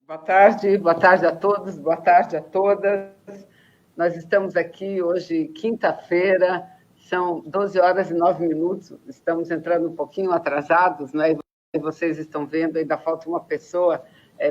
boa tarde a todos, boa tarde a todas. Nós estamos aqui hoje, quinta-feira, são 12 horas e 9 minutos, estamos entrando um pouquinho atrasados, né? E vocês estão vendo, ainda falta uma pessoa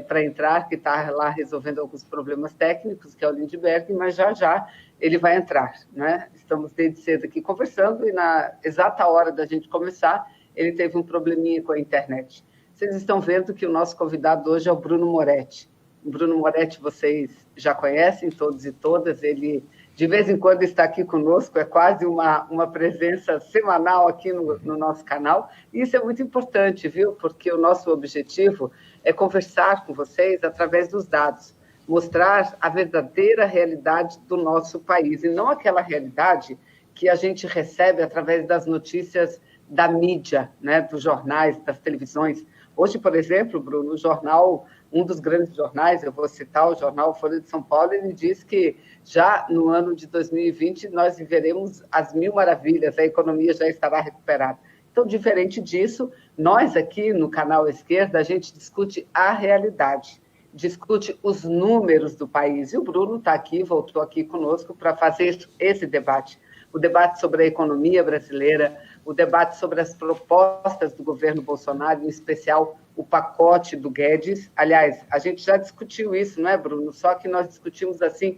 para entrar, que está lá resolvendo alguns problemas técnicos, que é o Lindbergh, mas já ele vai entrar, né? Estamos desde cedo aqui conversando e na exata hora da gente começar, ele teve um probleminha com a internet. Vocês estão vendo que o nosso convidado hoje é o Bruno Moretti. O Bruno Moretti vocês já conhecem, todos e todas, ele de vez em quando está aqui conosco, é quase uma presença semanal aqui no nosso canal, e isso é muito importante, viu? Porque o nosso objetivo é conversar com vocês através dos dados, mostrar a verdadeira realidade do nosso país, e não aquela realidade que a gente recebe através das notícias da mídia, né? Dos jornais, das televisões. Hoje, por exemplo, Bruno, o jornal, um dos grandes jornais, eu vou citar o jornal Folha de São Paulo, ele diz que já no ano de 2020 nós viveremos as mil maravilhas, a economia já estará recuperada. Então, diferente disso, nós aqui no canal Esquerda, a gente discute a realidade, discute os números do país. E o Bruno está aqui, voltou aqui conosco para fazer esse debate. O debate sobre a economia brasileira, o debate sobre as propostas do governo Bolsonaro, em especial o pacote do Guedes. Aliás, a gente já discutiu isso, não é, Bruno? Só que nós discutimos assim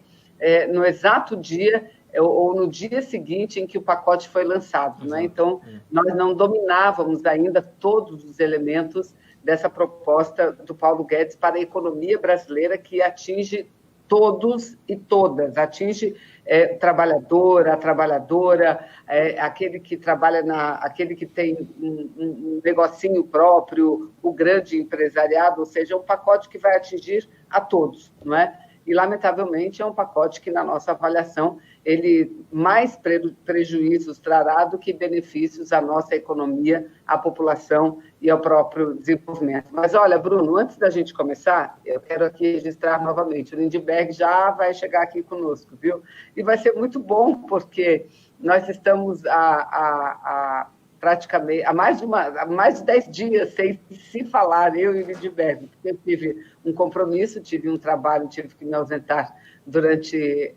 no exato dia ou no dia seguinte em que o pacote foi lançado, né? Então, nós não dominávamos ainda todos os elementos dessa proposta do Paulo Guedes para a economia brasileira, que atinge todos e todas, atinge a trabalhadora, aquele que trabalha aquele que tem um negocinho próprio, o grande empresariado, ou seja, é um pacote que vai atingir a todos, não é? E, lamentavelmente, é um pacote que, na nossa avaliação, ele mais prejuízos trará do que benefícios à nossa economia, à população e ao próprio desenvolvimento. Mas, olha, Bruno, antes da gente começar, eu quero aqui registrar novamente, o Lindbergh já vai chegar aqui conosco, viu? E vai ser muito bom, porque nós estamos praticamente há mais de 10 dias sem se falar, eu e o Lindbergh, porque eu tive um compromisso, tive um trabalho, tive que me ausentar durante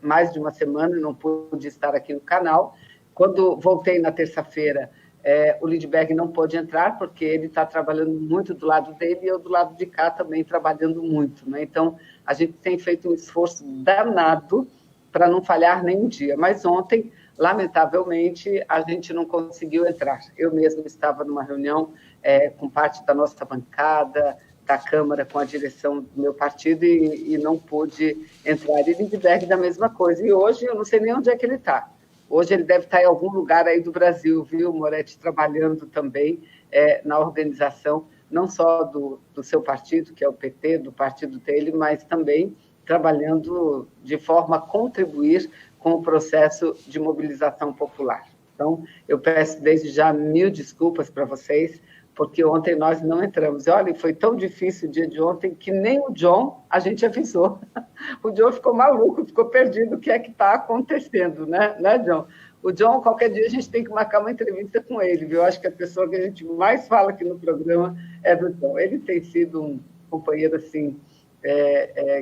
mais de uma semana, não pude estar aqui no canal. Quando voltei na terça-feira, o Lindbergh não pôde entrar, porque ele está trabalhando muito do lado dele e eu do lado de cá também trabalhando muito, né? Então, a gente tem feito um esforço danado para não falhar nenhum dia. Mas ontem, lamentavelmente, a gente não conseguiu entrar. Eu mesmo estava numa reunião com parte da nossa bancada, da Câmara, com a direção do meu partido, e não pude entrar. E Lindbergh da mesma coisa. E hoje eu não sei nem onde é que ele está. Hoje ele deve estar em algum lugar aí do Brasil, viu, Moretti, trabalhando também na organização, não só do seu partido, que é o PT, do partido dele, mas também trabalhando de forma a contribuir com o processo de mobilização popular. Então, eu peço desde já 1000 desculpas para vocês, porque ontem nós não entramos. Olha, foi tão difícil o dia de ontem que nem o John a gente avisou. O John ficou maluco, ficou perdido o que é que está acontecendo, né, John? O John, qualquer dia a gente tem que marcar uma entrevista com ele, viu? Eu acho que a pessoa que a gente mais fala aqui no programa é do John. Ele tem sido um companheiro, assim,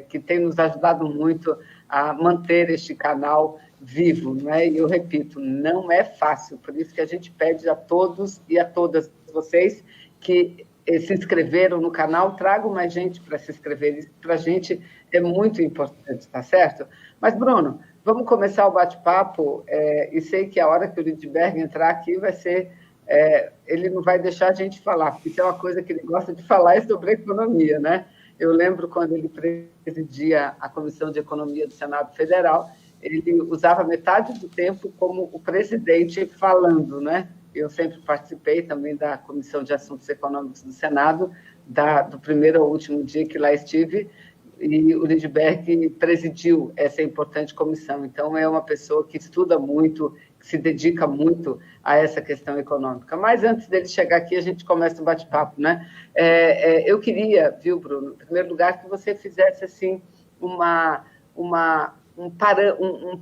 que tem nos ajudado muito a manter este canal vivo, né? E eu repito, não é fácil, por isso que a gente pede a todos e a todas vocês que se inscreveram no canal, tragam mais gente para se inscrever, isso para a gente é muito importante, tá certo? Mas, Bruno, vamos começar o bate-papo, e sei que a hora que o Lindbergh entrar aqui vai ser, ele não vai deixar a gente falar, porque isso é uma coisa que ele gosta de falar, é sobre a economia, né? Eu lembro quando ele presidia a Comissão de Economia do Senado Federal, ele usava metade do tempo como o presidente falando, né? Eu sempre participei também da Comissão de Assuntos Econômicos do Senado, do primeiro ao último dia que lá estive, e o Lindbergh presidiu essa importante comissão. Então, é uma pessoa que estuda muito, que se dedica muito a essa questão econômica. Mas antes dele chegar aqui, a gente começa o bate-papo, né? Eu queria, viu, Bruno, em primeiro lugar, que você fizesse assim um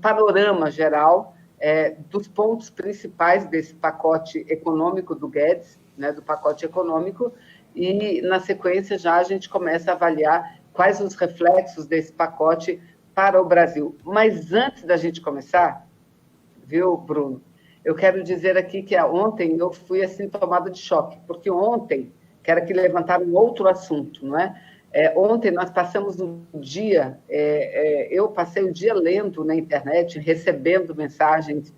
panorama geral dos pontos principais desse pacote econômico do Guedes, né, do pacote econômico, e, na sequência, já a gente começa a avaliar quais os reflexos desse pacote para o Brasil. Mas antes da gente começar, viu, Bruno? Eu quero dizer aqui que ontem eu fui assim tomada de choque, porque ontem, quero que levantar um outro assunto, não é? Ontem nós passamos um dia, eu passei o dia lendo na internet, recebendo mensagens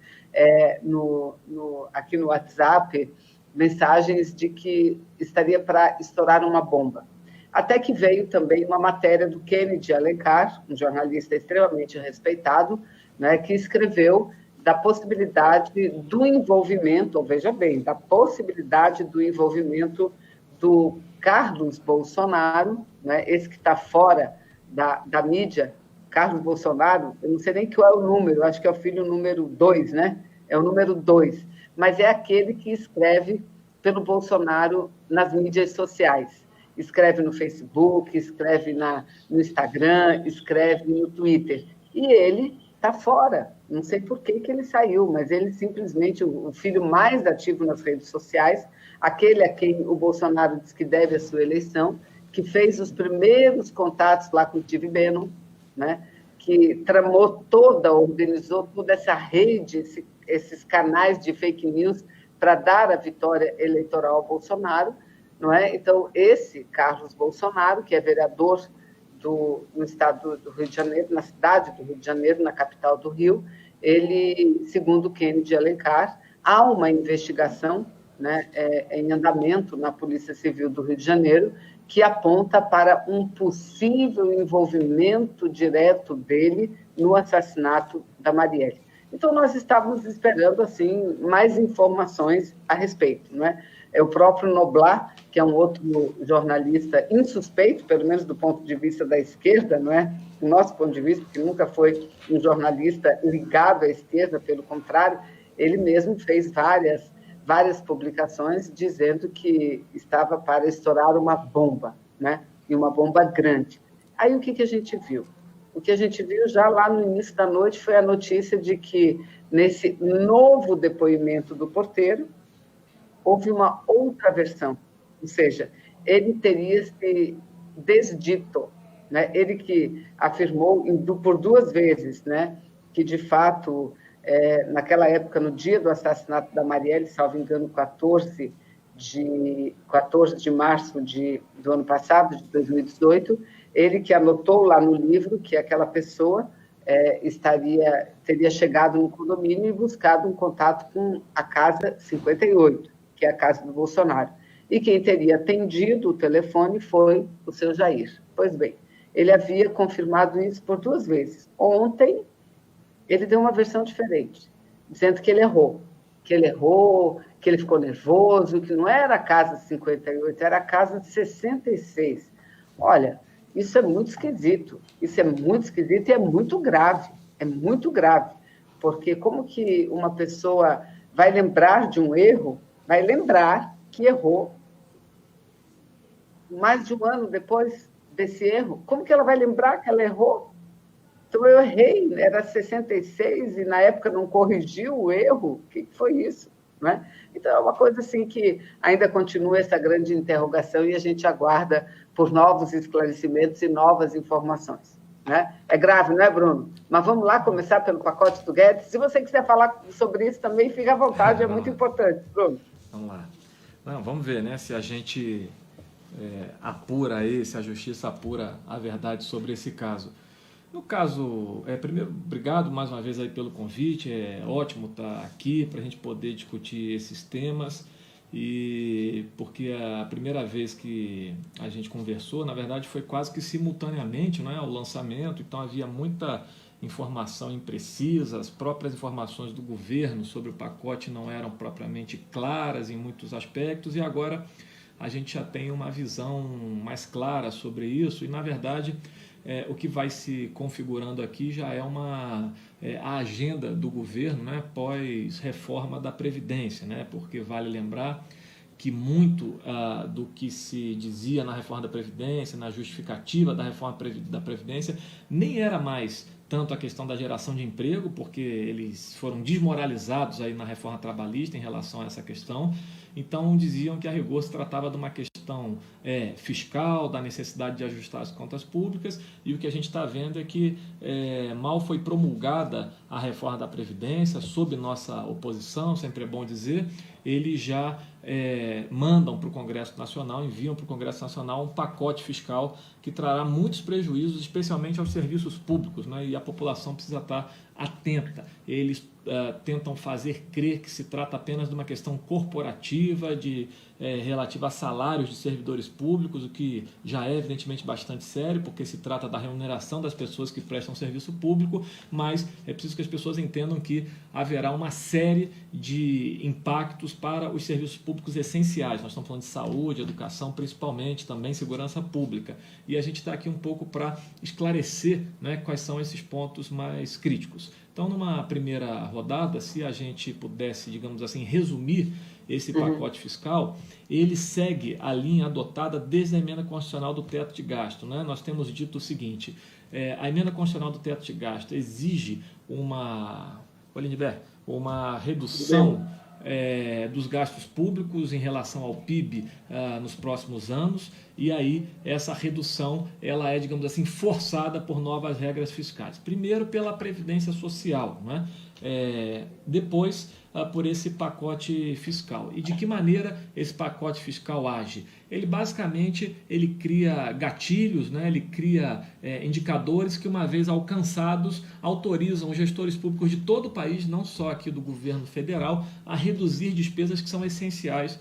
aqui no WhatsApp, mensagens de que estaria para estourar uma bomba. Até que veio também uma matéria do Kennedy Alencar, um jornalista extremamente respeitado, né, que escreveu da possibilidade do envolvimento, ou veja bem, da possibilidade do envolvimento do Carlos Bolsonaro, né, esse que está fora da mídia, Carlos Bolsonaro, eu não sei nem qual é o número, acho que é o filho número 2, né? É o número 2, mas é aquele que escreve pelo Bolsonaro nas mídias sociais. Escreve no Facebook, escreve no Instagram, escreve no Twitter. E ele está fora. Não sei por que ele saiu, mas ele simplesmente, o filho mais ativo nas redes sociais, aquele a quem o Bolsonaro diz que deve a sua eleição, que fez os primeiros contatos lá com o Steve Bannon, né, que tramou organizou toda essa rede, esses canais de fake news para dar a vitória eleitoral ao Bolsonaro, não é? Então, esse Carlos Bolsonaro, que é vereador no estado do Rio de Janeiro, na cidade do Rio de Janeiro, na capital do Rio, ele, segundo Kennedy Alencar, há uma investigação, né, em andamento na Polícia Civil do Rio de Janeiro, que aponta para um possível envolvimento direto dele no assassinato da Marielle. Então, nós estávamos esperando, assim, mais informações a respeito, não é? É o próprio Noblar, que é um outro jornalista insuspeito, pelo menos do ponto de vista da esquerda, não é? Do nosso ponto de vista, que nunca foi um jornalista ligado à esquerda, pelo contrário, ele mesmo fez várias publicações dizendo que estava para estourar uma bomba, né? E uma bomba grande. Aí o que a gente viu? O que a gente viu já lá no início da noite foi a notícia de que, nesse novo depoimento do porteiro, houve uma outra versão, ou seja, ele teria se desdito, né? Ele que afirmou por 2 vezes, né, que, de fato, naquela época, no dia do assassinato da Marielle, salvo engano, 14 de março do ano passado, de 2018, ele que anotou lá no livro que aquela pessoa teria chegado no condomínio e buscado um contato com a Casa 58, que é a casa do Bolsonaro. E quem teria atendido o telefone foi o seu Jair. Pois bem, ele havia confirmado isso por 2 vezes. Ontem, ele deu uma versão diferente, dizendo que ele errou, que ele ficou nervoso, que não era a casa 58, era a casa 66. Olha, isso é muito esquisito, e é muito grave, porque como que uma pessoa vai lembrar de um erro, vai lembrar que errou mais de 1 ano depois desse erro? Como que ela vai lembrar que ela errou? Então, eu errei, era 66 e na época não corrigiu o erro. O que foi isso? Né? Então, é uma coisa assim que ainda continua essa grande interrogação e a gente aguarda por novos esclarecimentos e novas informações. Né? É grave, não é, Bruno? Mas vamos lá começar pelo pacote do Guedes. Se você quiser falar sobre isso também, fique à vontade, é muito importante, Bruno. Vamos lá. Não, vamos ver, né, se a gente apura aí, se a justiça apura a verdade sobre esse caso. No caso, primeiro, obrigado mais uma vez aí pelo convite, é ótimo estar aqui para a gente poder discutir esses temas, e porque a primeira vez que a gente conversou, na verdade, foi quase que simultaneamente, não é, ao lançamento, então havia muita informação imprecisa, as próprias informações do governo sobre o pacote não eram propriamente claras em muitos aspectos, e agora a gente já tem uma visão mais clara sobre isso, e na verdade o que vai se configurando aqui já é a agenda do governo, né, pós-reforma da Previdência, né, porque vale lembrar que muito do que se dizia na reforma da Previdência, na justificativa da reforma da Previdência, nem era mais tanto a questão da geração de emprego, porque eles foram desmoralizados aí na reforma trabalhista em relação a essa questão. Então diziam que a rigor se tratava de uma questão fiscal, da necessidade de ajustar as contas públicas, e o que a gente está vendo é que mal foi promulgada a reforma da Previdência, sob nossa oposição, sempre é bom dizer, eles já mandam para o Congresso Nacional, enviam para o Congresso Nacional um pacote fiscal que trará muitos prejuízos, especialmente aos serviços públicos, né? E a população precisa estar atenta. Eles tentam fazer crer que se trata apenas de uma questão corporativa, relativa a salários de servidores públicos, o que já é evidentemente bastante sério, porque se trata da remuneração das pessoas que prestam serviço público, mas é preciso que as pessoas entendam que haverá uma série de impactos para os serviços públicos essenciais. Nós estamos falando de saúde, educação, principalmente, também segurança pública. E a gente está aqui um pouco para esclarecer, né, quais são esses pontos mais críticos. Então, numa primeira rodada, se a gente pudesse, digamos assim, resumir esse pacote fiscal, ele segue a linha adotada desde a emenda constitucional do teto de gasto, né? Nós temos dito o seguinte, a emenda constitucional do teto de gasto exige uma redução dos gastos públicos em relação ao PIB nos próximos anos, e aí essa redução ela é, digamos assim, forçada por novas regras fiscais. Primeiro pela Previdência Social, né? Depois por esse pacote fiscal. E de que maneira esse pacote fiscal age? Ele basicamente cria gatilhos, né? Ele cria indicadores que, uma vez alcançados, autorizam os gestores públicos de todo o país, não só aqui do governo federal, a reduzir despesas que são essenciais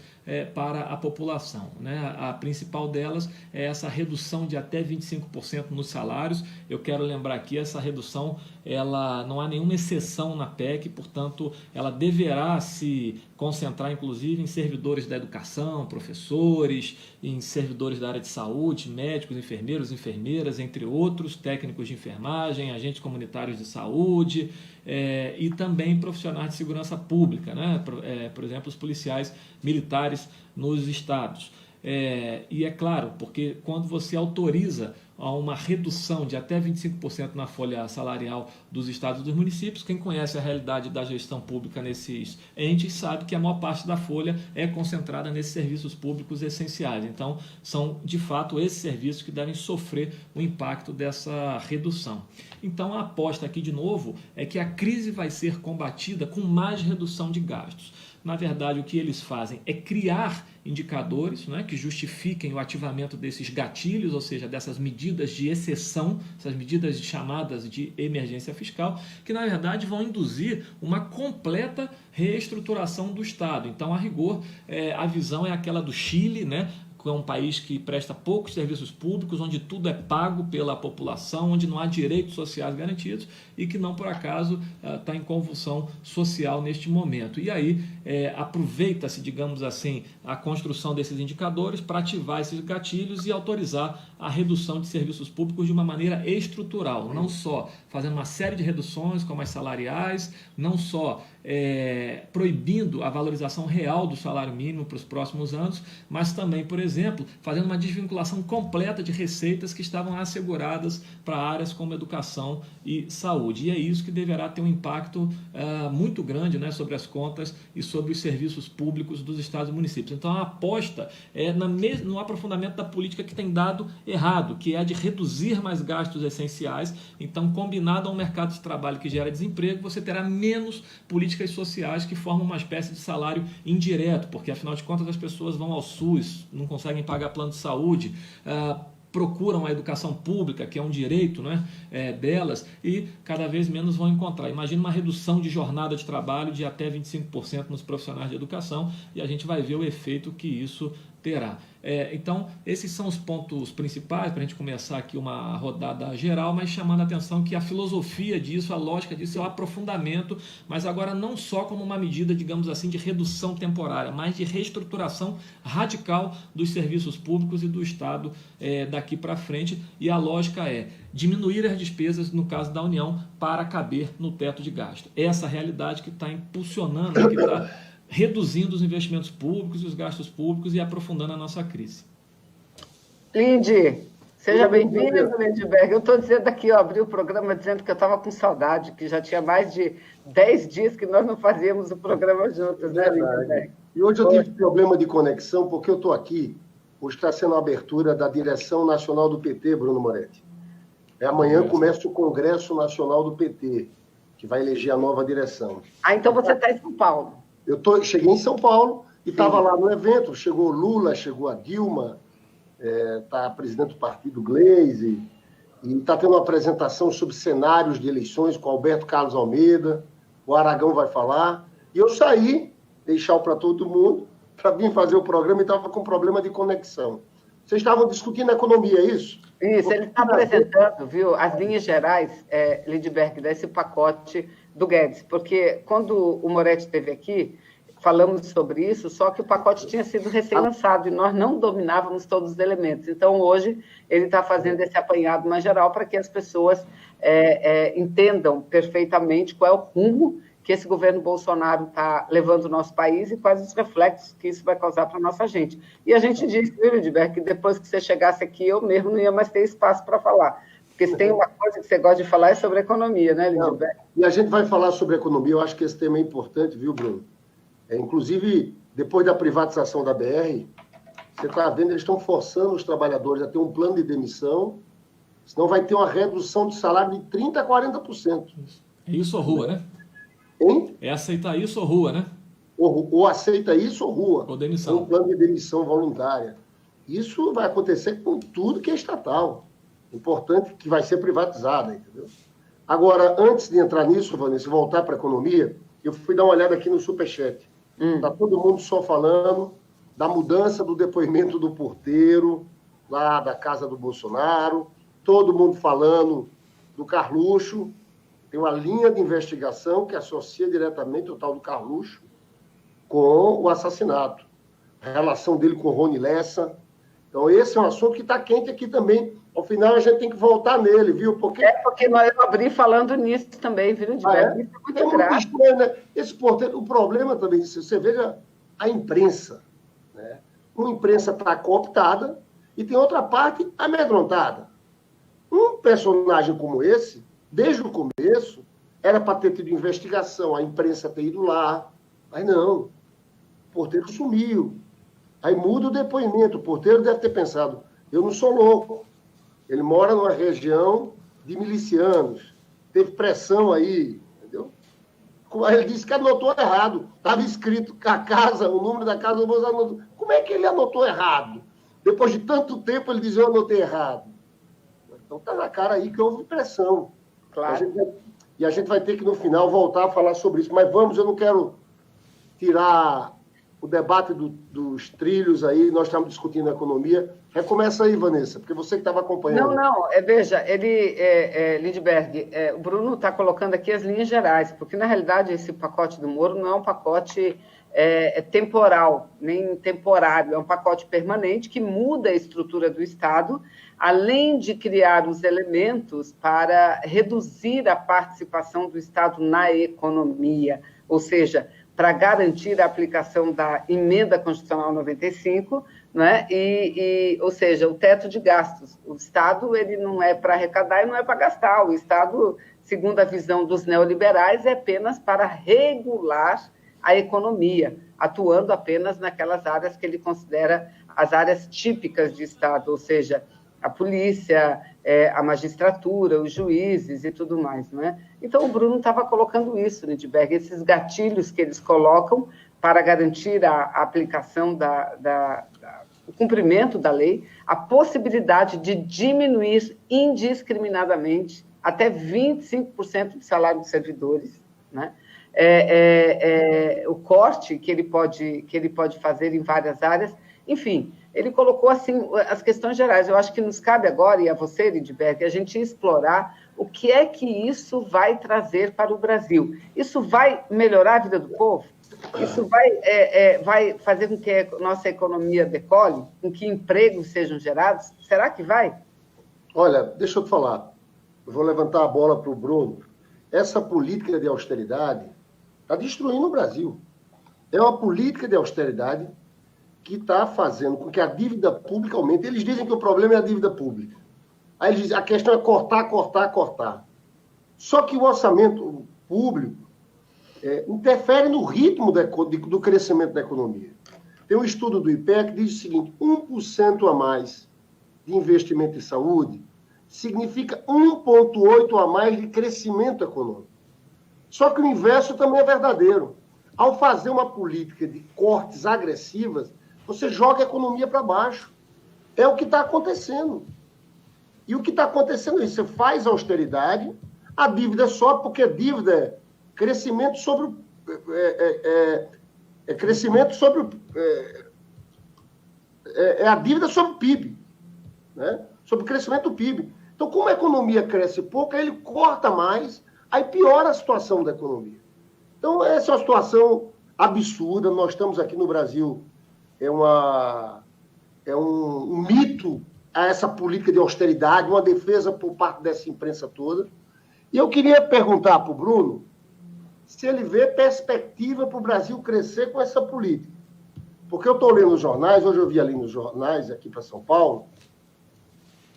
para a população, né? A principal delas é essa redução de até 25% nos salários. Eu quero lembrar aqui, essa redução, ela não há nenhuma exceção na PEC, portanto, ela deverá se concentrar, inclusive, em servidores da educação, professores, em servidores da área de saúde, médicos, enfermeiros, enfermeiras, entre outros, técnicos de enfermagem, agentes comunitários de saúde, e também profissionais de segurança pública, né? Por exemplo, os policiais militares nos estados. E é claro, porque quando você autoriza a uma redução de até 25% na folha salarial dos estados e dos municípios, quem conhece a realidade da gestão pública nesses entes sabe que a maior parte da folha é concentrada nesses serviços públicos essenciais. Então, são de fato esses serviços que devem sofrer o impacto dessa redução. Então, a aposta aqui, de novo, é que a crise vai ser combatida com mais redução de gastos. Na verdade, o que eles fazem é criar indicadores, né, que justifiquem o ativamento desses gatilhos, ou seja, dessas medidas de exceção, essas medidas chamadas de emergência fiscal, que na verdade vão induzir uma completa reestruturação do Estado. Então, a rigor, a visão é aquela do Chile, né? É um país que presta poucos serviços públicos, onde tudo é pago pela população, onde não há direitos sociais garantidos e que não por acaso está em convulsão social neste momento. E aí aproveita-se, digamos assim, a construção desses indicadores para ativar esses gatilhos e autorizar a redução de serviços públicos de uma maneira estrutural, não só fazendo uma série de reduções como as salariais, não só proibindo a valorização real do salário mínimo para os próximos anos, mas também, por exemplo, fazendo uma desvinculação completa de receitas que estavam asseguradas para áreas como educação e saúde. E é isso que deverá ter um impacto muito grande, né, sobre as contas e sobre os serviços públicos dos estados e municípios. Então, a aposta é no aprofundamento da política que tem dado errado, que é a de reduzir mais gastos essenciais. Então, combinado a um mercado de trabalho que gera desemprego, você terá menos políticas sociais que formam uma espécie de salário indireto, porque afinal de contas as pessoas vão ao SUS, não conseguem pagar plano de saúde, procuram a educação pública, que é um direito, né, delas, e cada vez menos vão encontrar. Imagina uma redução de jornada de trabalho de até 25% nos profissionais de educação, e a gente vai ver o efeito que isso terá. Então, esses são os pontos principais para a gente começar aqui uma rodada geral, mas chamando a atenção que a filosofia disso, a lógica disso é o aprofundamento, mas agora não só como uma medida, digamos assim, de redução temporária, mas de reestruturação radical dos serviços públicos e do Estado daqui para frente, e a lógica é diminuir as despesas, no caso da União, para caber no teto de gasto. Essa realidade que está impulsionando, que está reduzindo os investimentos públicos e os gastos públicos e aprofundando a nossa crise. Lindy, seja bem-vindo, Lindbergh. Eu estou dizendo aqui, abri o programa dizendo que eu estava com saudade, que já tinha mais de 10 dias que nós não fazíamos o programa juntos, né, Lindbergh? E hoje eu tive problema de conexão, porque eu estou aqui, hoje está sendo a abertura da direção nacional do PT, Bruno Moretti. Amanhã começa o Congresso Nacional do PT, que vai eleger a nova direção. Ah, então você está em São Paulo. Cheguei em São Paulo e estava lá no evento. Chegou o Lula, chegou a Dilma, está presidente do partido Gleisi, e está tendo uma apresentação sobre cenários de eleições com Alberto Carlos Almeida, o Aragão vai falar. E eu saí, deixar para todo mundo, para vir fazer o programa e estava com problema de conexão. Vocês estavam discutindo a economia, é isso? Isso, ele está apresentando, viu, as linhas gerais, Lindbergh, desse pacote do Guedes, porque quando o Moretti esteve aqui, falamos sobre isso, só que o pacote tinha sido recém-lançado e nós não dominávamos todos os elementos. Então, hoje, ele está fazendo esse apanhado mais geral para que as pessoas entendam perfeitamente qual é o rumo que esse governo Bolsonaro está levando o nosso país e quais os reflexos que isso vai causar para a nossa gente. E a gente disse, viu, Lindbergh, que depois que você chegasse aqui, eu mesmo não ia mais ter espaço para falar. Porque se tem uma coisa que você gosta de falar é sobre economia, né, Lindbergh? E a gente vai falar sobre economia, eu acho que esse tema é importante, viu, Bruno? Inclusive, depois da privatização da BR, você está vendo, eles estão forçando os trabalhadores a ter um plano de demissão, senão vai ter uma redução de salário de 30% a 40%. É isso ou rua, né? Hein? É aceitar isso ou rua, né? Ou aceita isso ou rua. Ou demissão. Um plano de demissão voluntária. Isso vai acontecer com tudo que é estatal. Importante que vai ser privatizada, entendeu? Agora, antes de entrar nisso, Vanessa, voltar para a economia, eu fui dar uma olhada aqui no Superchat. Está todo mundo só falando da mudança do depoimento do porteiro, lá da casa do Bolsonaro, todo mundo falando do Carluxo. Tem uma linha de investigação que associa diretamente o tal do Carluxo com o assassinato. A relação dele com o Rony Lessa. Então, esse é um assunto que está quente aqui também. Ao final, a gente tem que voltar nele, viu? Porque nós abri falando nisso também, viu? Isso é muito grave. Estranho, né? Esse porteiro, o problema também, você veja a imprensa. Né? Uma imprensa está cooptada e tem outra parte amedrontada. Um personagem como esse, desde o começo, era para ter tido investigação, a imprensa ter ido lá. Mas não, o porteiro sumiu. Aí muda o depoimento. O porteiro deve ter pensado, eu não sou louco. Ele mora numa região de milicianos. Teve pressão aí, entendeu? Ele disse que anotou errado. Estava escrito a casa, o número da casa do Bolsonaro. Como é que ele anotou errado? Depois de tanto tempo, ele dizia, eu anotei errado. Então está na cara aí que houve pressão. Claro. E a gente vai ter que, no final, voltar a falar sobre isso. Mas vamos, eu não quero tirar o debate dos trilhos aí, nós estamos discutindo a economia. Recomeça aí, Vanessa, porque você que estava acompanhando. Não, veja, Lindbergh, o Bruno está colocando aqui as linhas gerais, porque, na realidade, esse pacote do Moro não é um pacote temporal, nem temporário, é um pacote permanente que muda a estrutura do Estado, além de criar os elementos para reduzir a participação do Estado na economia, ou seja, para garantir a aplicação da Emenda Constitucional 95, né? Ou seja, o teto de gastos. O Estado ele não é para arrecadar e não é para gastar. O Estado, segundo a visão dos neoliberais, é apenas para regular a economia, atuando apenas naquelas áreas que ele considera as áreas típicas de Estado, ou seja, a polícia, a magistratura, os juízes e tudo mais, não é? Então, o Bruno estava colocando isso, Lindbergh, esses gatilhos que eles colocam para garantir a aplicação o cumprimento da lei, a possibilidade de diminuir indiscriminadamente até 25% do salário dos servidores, né? O corte que ele pode fazer em várias áreas, enfim, ele colocou assim as questões gerais. Eu acho que nos cabe agora, e a você, Lindbergh, a gente explorar o que é que isso vai trazer para o Brasil. Isso vai melhorar a vida do povo? Isso vai fazer com que a nossa economia decole? Com que empregos sejam gerados? Será que vai? Olha, deixa eu te falar. Eu vou levantar a bola para o Bruno. Essa política de austeridade está destruindo o Brasil. É uma política de austeridade que está fazendo com que a dívida pública aumente. Eles dizem que o problema é a dívida pública. Aí eles dizem, a questão é cortar, cortar, cortar. Só que o orçamento público interfere no ritmo do crescimento da economia. Tem um estudo do IPEA que diz o seguinte, 1% a mais de investimento em saúde significa 1,8% a mais de crescimento econômico. Só que o inverso também é verdadeiro. Ao fazer uma política de cortes agressivas, você joga a economia para baixo. É o que está acontecendo. E o que está acontecendo é isso. Você faz austeridade, a dívida sobe, porque a dívida é crescimento sobre crescimento sobre a dívida sobre o PIB, né? Sobre o crescimento do PIB. Então, como a economia cresce pouco, aí ele corta mais, aí piora a situação da economia. Então, essa é uma situação absurda. Nós estamos aqui no Brasil, é um mito a essa política de austeridade, uma defesa por parte dessa imprensa toda. E eu queria perguntar para o Bruno se ele vê perspectiva para o Brasil crescer com essa política. Porque eu estou lendo os jornais, hoje eu vi ali nos jornais aqui para São Paulo,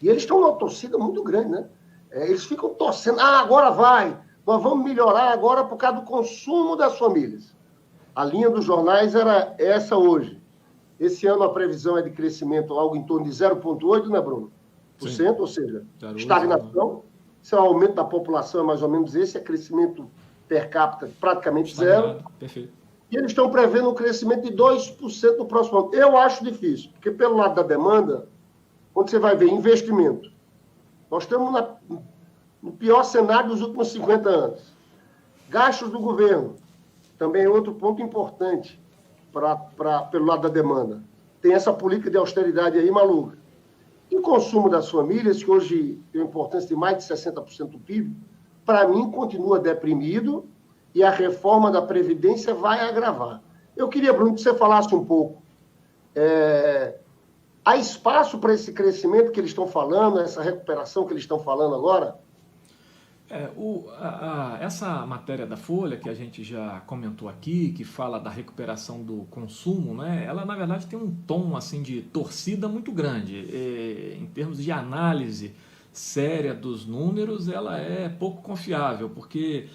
e eles estão numa torcida muito grande, né? Eles ficam torcendo, agora vai, nós vamos melhorar agora por causa do consumo das famílias. A linha dos jornais era essa hoje. Esse ano a previsão é de crescimento algo em torno de 0,8%, né, Bruno? Por cento, ou seja, estagnação. Se o aumento da população é mais ou menos esse, é crescimento per capita praticamente zero. Perfeito. E eles estão prevendo um crescimento de 2% no próximo ano. Eu acho difícil, porque pelo lado da demanda, quando você vai ver investimento, nós estamos no pior cenário dos últimos 50 anos. Gastos do governo, também é outro ponto importante pelo lado da demanda. Tem essa política de austeridade aí maluca. E o consumo das famílias, que hoje tem uma importância de mais de 60% do PIB, para mim continua deprimido e a reforma da Previdência vai agravar. Eu queria, Bruno, que você falasse um pouco. Há espaço para esse crescimento que eles estão falando, essa recuperação que eles estão falando agora? Essa matéria da Folha, que a gente já comentou aqui, que fala da recuperação do consumo, né, ela, na verdade, tem um tom assim, de torcida muito grande. Em termos de análise séria dos números, ela é pouco confiável, porque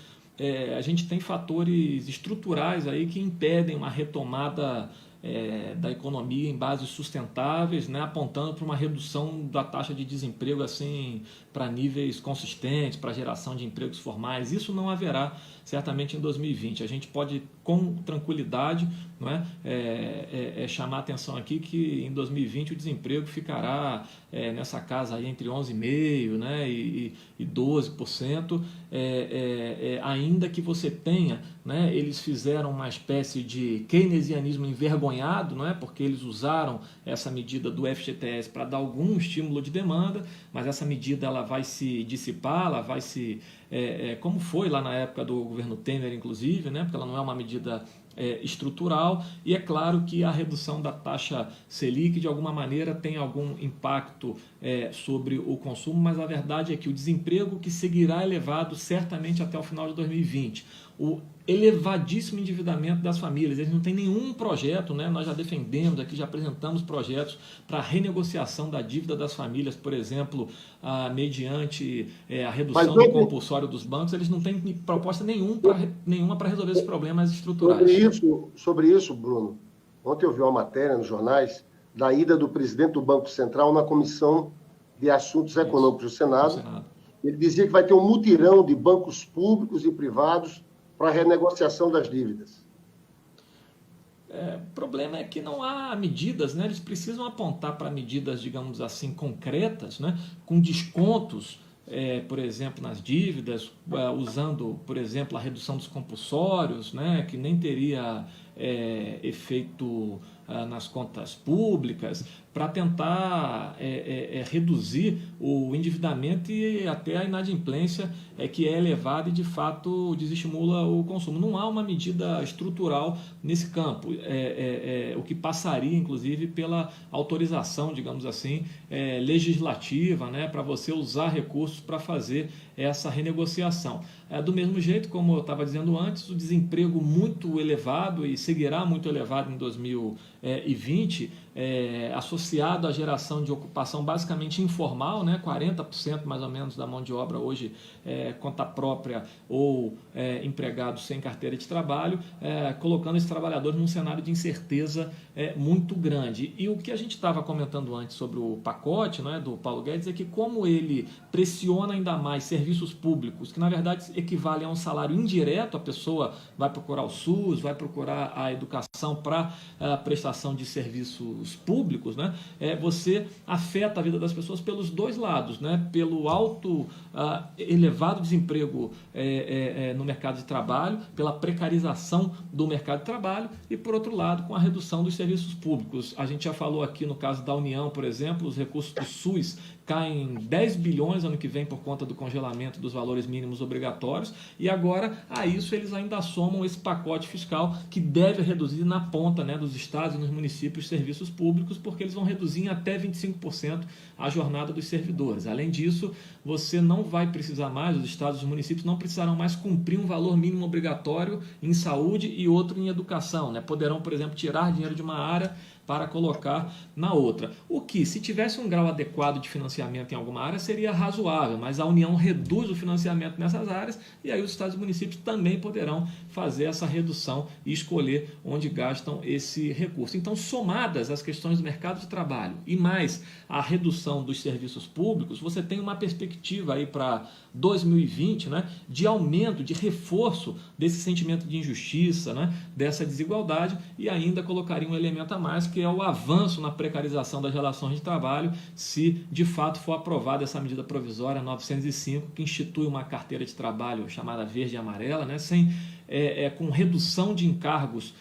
a gente tem fatores estruturais aí que impedem uma retomada da economia em bases sustentáveis, né, apontando para uma redução da taxa de desemprego assim, para níveis consistentes, para geração de empregos formais. Isso não haverá certamente em 2020. A gente pode, com tranquilidade, não chamar a atenção aqui que em 2020 o desemprego ficará nessa casa aí entre 11,5%, né, e 12%, ainda que você tenha, né, eles fizeram uma espécie de keynesianismo envergonhado, não é? Porque eles usaram essa medida do FGTS para dar algum estímulo de demanda, mas essa medida ela vai se dissipar, ela vai se... como foi lá na época do governo Temer, inclusive, né? Porque ela não é uma medida estrutural, e é claro que a redução da taxa Selic de alguma maneira tem algum impacto sobre o consumo, mas a verdade é que o desemprego que seguirá elevado certamente até o final de 2020, o elevadíssimo endividamento das famílias, eles não têm nenhum projeto, né? Nós já defendemos aqui, já apresentamos projetos para renegociação da dívida das famílias, por exemplo, mediante a redução do compulsório dos bancos, eles não têm proposta nenhuma para resolver esses problemas estruturais. Sobre isso, Bruno, ontem eu vi uma matéria nos jornais da ida do presidente do Banco Central na Comissão de Assuntos Econômicos do Senado. Ele dizia que vai ter um mutirão de bancos públicos e privados para a renegociação das dívidas. O problema é que não há medidas, né? Eles precisam apontar para medidas, digamos assim, concretas, né? Com descontos, por exemplo, nas dívidas, usando, por exemplo, a redução dos compulsórios, né? Que nem teria efeito nas contas públicas, para tentar reduzir o endividamento e até a inadimplência que é elevada e de fato desestimula o consumo. Não há uma medida estrutural nesse campo, o que passaria inclusive pela autorização, digamos assim, legislativa, né, para você usar recursos para fazer essa renegociação. Do mesmo jeito, como eu estava dizendo antes, o desemprego muito elevado e seguirá muito elevado em 2020, associado à geração de ocupação basicamente informal, né, 40% mais ou menos da mão de obra hoje conta própria ou empregados sem carteira de trabalho, colocando esses trabalhadores num cenário de incerteza muito grande. E o que a gente estava comentando antes sobre o pacote, né, do Paulo Guedes, é que como ele pressiona ainda mais serviços públicos, que na verdade equivalem a um salário indireto, a pessoa vai procurar o SUS, vai procurar a educação para a prestação de serviços públicos, né, você afeta a vida das pessoas pelos dois lados, né, pelo alto, elevado desemprego no mercado de trabalho, pela precarização do mercado de trabalho e, por outro lado, com a redução dos serviços públicos. A gente já falou aqui no caso da União, por exemplo, os recursos do SUS caem 10 bilhões ano que vem por conta do congelamento dos valores mínimos obrigatórios, e agora a isso eles ainda somam esse pacote fiscal que deve reduzir na ponta, né, dos estados e nos municípios serviços públicos, porque eles vão reduzir em até 25% a jornada dos servidores. Além disso, você não vai precisar mais, os estados e os municípios não precisarão mais cumprir um valor mínimo obrigatório em saúde e outro em educação, né? Poderão, por exemplo, tirar dinheiro de uma área para colocar na outra. O que, se tivesse um grau adequado de financiamento em alguma área, seria razoável, mas a União reduz o financiamento nessas áreas e aí os estados e municípios também poderão fazer essa redução e escolher onde gastam esse recurso. Então, somadas as questões do mercado de trabalho e mais a redução dos serviços públicos, você tem uma perspectiva aí para 2020, né, de aumento, de reforço desse sentimento de injustiça, né, dessa desigualdade, e ainda colocaria um elemento a mais, que é o avanço na precarização das relações de trabalho, se de fato for aprovada essa medida provisória 905, que institui uma carteira de trabalho chamada verde e amarela, né, com redução de encargos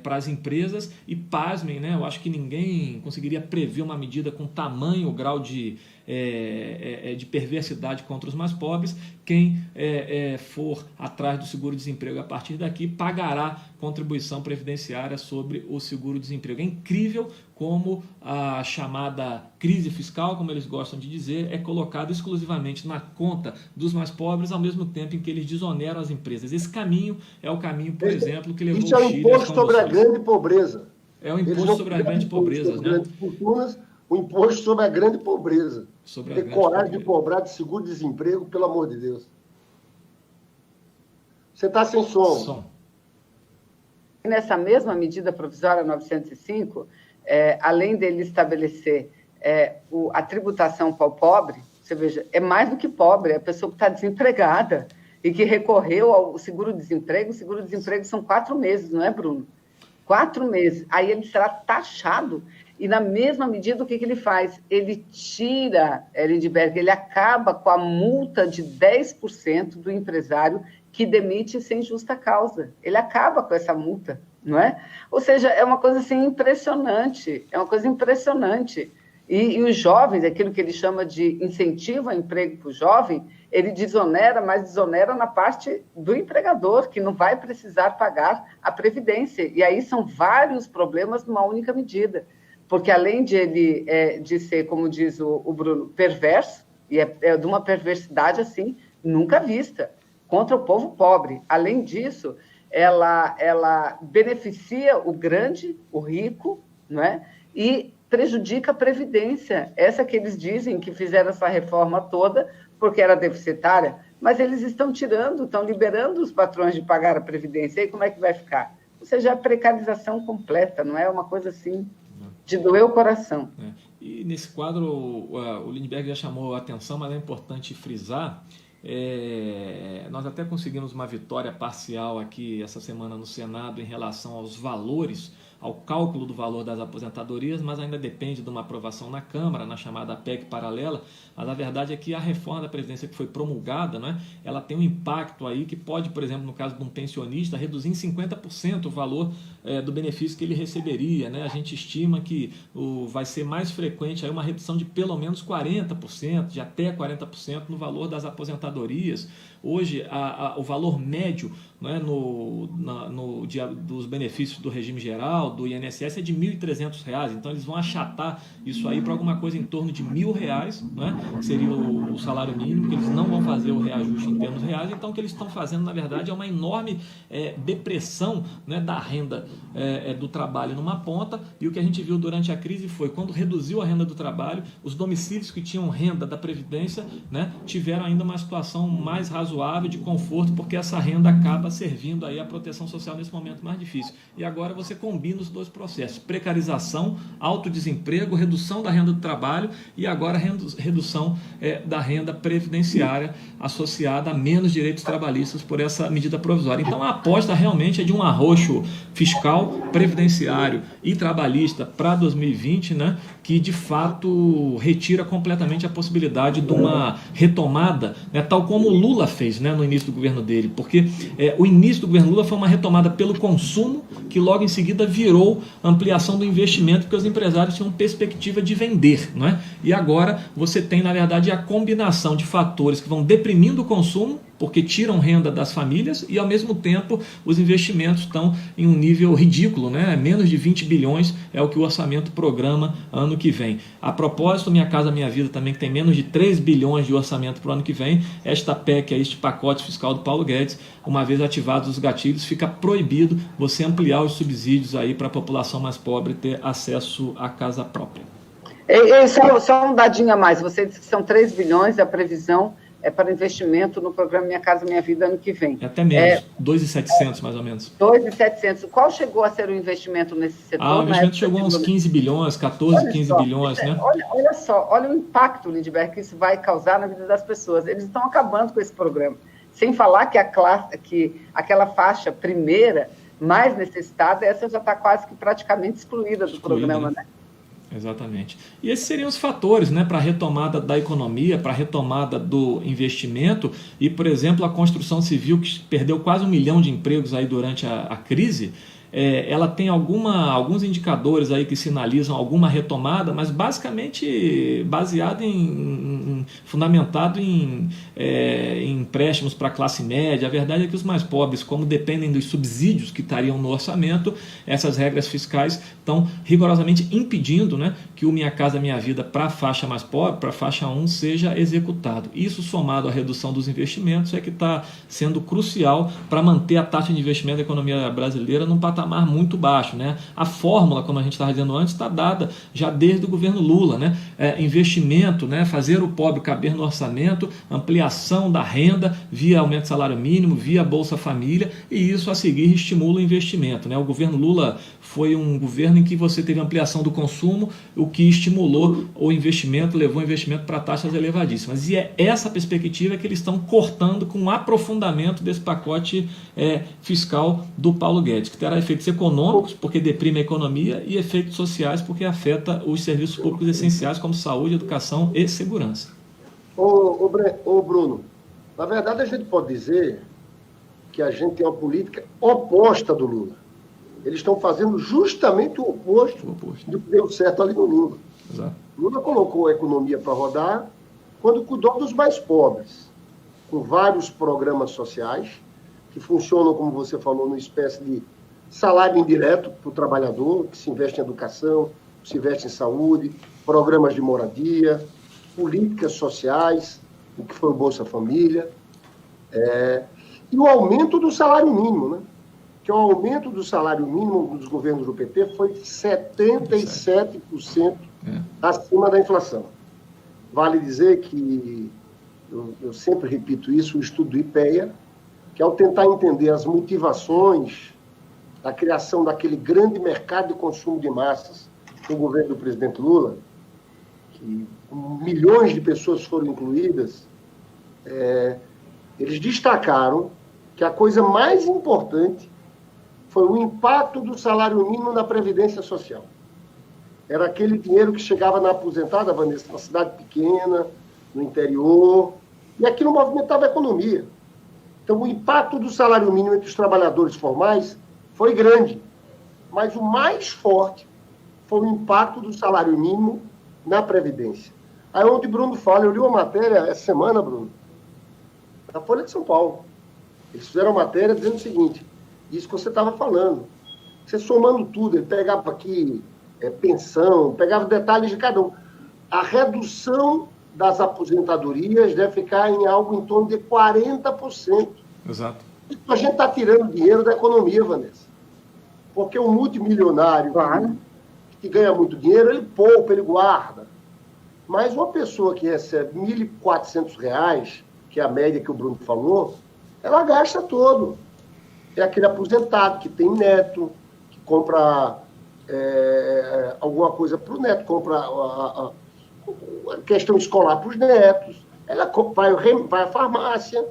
para as empresas, e pasmem, né, eu acho que ninguém conseguiria prever uma medida com tamanho grau de perversidade contra os mais pobres. Quem for atrás do seguro-desemprego a partir daqui pagará contribuição previdenciária sobre o seguro-desemprego. É incrível como a chamada crise fiscal, como eles gostam de dizer, é colocada exclusivamente na conta dos mais pobres, ao mesmo tempo em que eles desoneram as empresas. Esse caminho é o caminho, por exemplo, que levou o Chile... Isso é o imposto sobre a grande pobreza. É o imposto sobre a grande pobreza, né? Grandes fortunas, o imposto sobre a grande pobreza. Ter coragem de cobrar de seguro-desemprego, pelo amor de Deus. Você está sem som. Nessa mesma medida provisória 905, além dele estabelecer a tributação para o pobre, você veja, é mais do que pobre, é a pessoa que está desempregada e que recorreu ao seguro-desemprego. O seguro-desemprego são 4 meses, não é, Bruno? 4 meses. Aí ele será taxado. E, na mesma medida, o que ele faz? Ele tira, Lindbergh, ele acaba com a multa de 10% do empresário que demite sem justa causa. Ele acaba com essa multa, não é? Ou seja, é uma coisa assim impressionante, é uma coisa impressionante. E os jovens, aquilo que ele chama de incentivo ao emprego para o jovem, ele desonera, mas desonera na parte do empregador, que não vai precisar pagar a previdência. E aí são vários problemas numa única medida. Porque além de ele de ser, como diz o Bruno, perverso, e é de uma perversidade assim, nunca vista, contra o povo pobre. Além disso, ela beneficia o grande, o rico, não é? E prejudica a Previdência. Essa que eles dizem que fizeram essa reforma toda porque era deficitária, mas eles estão liberando os patrões de pagar a Previdência. E aí como é que vai ficar? Ou seja, a precarização completa, não é uma coisa assim... de doer o coração. E nesse quadro, o Lindbergh já chamou a atenção, mas é importante frisar, nós até conseguimos uma vitória parcial aqui essa semana no Senado em relação aos valores ao cálculo do valor das aposentadorias, mas ainda depende de uma aprovação na Câmara, na chamada PEC paralela. Mas a verdade é que a reforma da Previdência que foi promulgada, né, ela tem um impacto aí que pode, por exemplo, no caso de um pensionista, reduzir em 50% o valor do benefício que ele receberia, né? A gente estima que vai ser mais frequente aí uma redução de pelo menos 40%, de até 40% no valor das aposentadorias. Hoje, o valor médio, né, dos benefícios do regime geral, do INSS, é de R$ 1.300. Então, eles vão achatar isso aí para alguma coisa em torno de R$ 1.000, né, que seria o salário mínimo, que eles não vão fazer o reajuste em termos reais. Então, o que eles estão fazendo, na verdade, é uma enorme depressão, né, da renda do trabalho numa ponta. E o que a gente viu durante a crise foi, quando reduziu a renda do trabalho, os domicílios que tinham renda da Previdência, né, tiveram ainda uma situação mais razoável de conforto, porque essa renda acaba servindo aí à proteção social nesse momento mais difícil. E agora você combina os dois processos: precarização, alto desemprego, redução da renda do trabalho e agora redução da renda previdenciária associada a menos direitos trabalhistas por essa medida provisória. Então a aposta realmente é de um arroxo fiscal, previdenciário e trabalhista para 2020, né, que de fato retira completamente a possibilidade de uma retomada, né, tal como o Lula fez, né, no início do governo dele, porque o início do governo Lula foi uma retomada pelo consumo, que logo em seguida virou ampliação do investimento, porque os empresários tinham perspectiva de vender, né? E agora você tem, na verdade, a combinação de fatores que vão deprimindo o consumo, porque tiram renda das famílias, e ao mesmo tempo os investimentos estão em um nível ridículo, né? Menos de 20 bilhões é o que o orçamento programa ano que vem. A propósito, Minha Casa Minha Vida também, que tem menos de 3 bilhões de orçamento para o ano que vem, esta PEC, este pacote fiscal do Paulo Guedes, uma vez ativados os gatilhos, fica proibido você ampliar os subsídios aí para a população mais pobre ter acesso à casa própria. Só um dadinho a mais, você disse que são 3 bilhões, a previsão é para investimento no programa Minha Casa Minha Vida ano que vem. Até menos, 2.700 mais ou menos. 2.700. Qual chegou a ser o investimento nesse setor? O investimento chegou a uns 15 bilhões, 14, 15 bilhões, né? Olha só, olha o impacto, Lindbergh, que isso vai causar na vida das pessoas. Eles estão acabando com esse programa. Sem falar que aquela faixa primeira, mais necessitada, essa já está quase que praticamente excluída do programa, né? Exatamente. E esses seriam os fatores, né, para a retomada da economia, para a retomada do investimento. E, por exemplo, a construção civil, que perdeu quase 1 milhão de empregos aí durante a crise, ela tem alguns indicadores aí que sinalizam alguma retomada, mas basicamente baseado fundamentado em empréstimos para a classe média. A verdade é que os mais pobres, como dependem dos subsídios que estariam no orçamento, essas regras fiscais estão rigorosamente impedindo, né, que o Minha Casa Minha Vida para a faixa mais pobre, para a faixa 1, seja executado. Isso, somado à redução dos investimentos, é que está sendo crucial para manter a taxa de investimento da economia brasileira num patamar muito baixo, né? A fórmula, como a gente estava dizendo antes, está dada já desde o governo Lula, né? Investimento, né? Fazer o pobre caber no orçamento, ampliação da renda via aumento do salário mínimo, via Bolsa Família, e isso a seguir estimula o investimento, né? O governo Lula foi um governo em que você teve ampliação do consumo, o que estimulou o investimento, levou o investimento para taxas elevadíssimas. E é essa perspectiva que eles estão cortando com o aprofundamento desse pacote fiscal do Paulo Guedes, que terá efeitos econômicos, porque deprime a economia, e efeitos sociais, porque afeta os serviços públicos essenciais, como saúde, educação e segurança. Ô Bruno, na verdade a gente pode dizer que a gente tem uma política oposta do Lula. Eles estão fazendo justamente o oposto do que deu certo ali no Lula. Exato. Lula colocou a economia para rodar quando cuidou dos mais pobres, com vários programas sociais que funcionam, como você falou, numa espécie de salário indireto para o trabalhador, que se investe em educação, que se investe em saúde, programas de moradia, políticas sociais, o que foi o Bolsa Família, e o aumento do salário mínimo, né? Que o aumento do salário mínimo dos governos do PT foi 77% acima da inflação. Vale dizer que, eu sempre repito isso, o estudo do IPEA, que ao tentar entender as motivações da criação daquele grande mercado de consumo de massas no governo do presidente Lula, que milhões de pessoas foram incluídas, eles destacaram que a coisa mais importante foi o impacto do salário mínimo na Previdência Social. Era aquele dinheiro que chegava na aposentada, Vanessa, na cidade pequena, no interior, e aquilo movimentava a economia. Então, o impacto do salário mínimo entre os trabalhadores formais foi grande, mas o mais forte foi o impacto do salário mínimo na Previdência. Aí onde Bruno fala, eu li uma matéria essa semana, Bruno, na Folha de São Paulo. Eles fizeram uma matéria dizendo o seguinte, isso que você estava falando, você somando tudo, ele pegava aqui pensão, pegava detalhes de cada um. A redução das aposentadorias deve ficar em algo em torno de 40%. Exato. A gente está tirando dinheiro da economia, Vanessa. Porque o multimilionário que ganha muito dinheiro, ele poupa, ele guarda. Mas uma pessoa que recebe R$ 1.400, que é a média que o Bruno falou, ela gasta todo. É aquele aposentado que tem neto, que compra alguma coisa para o neto, compra a questão escolar para os netos, ela vai à farmácia,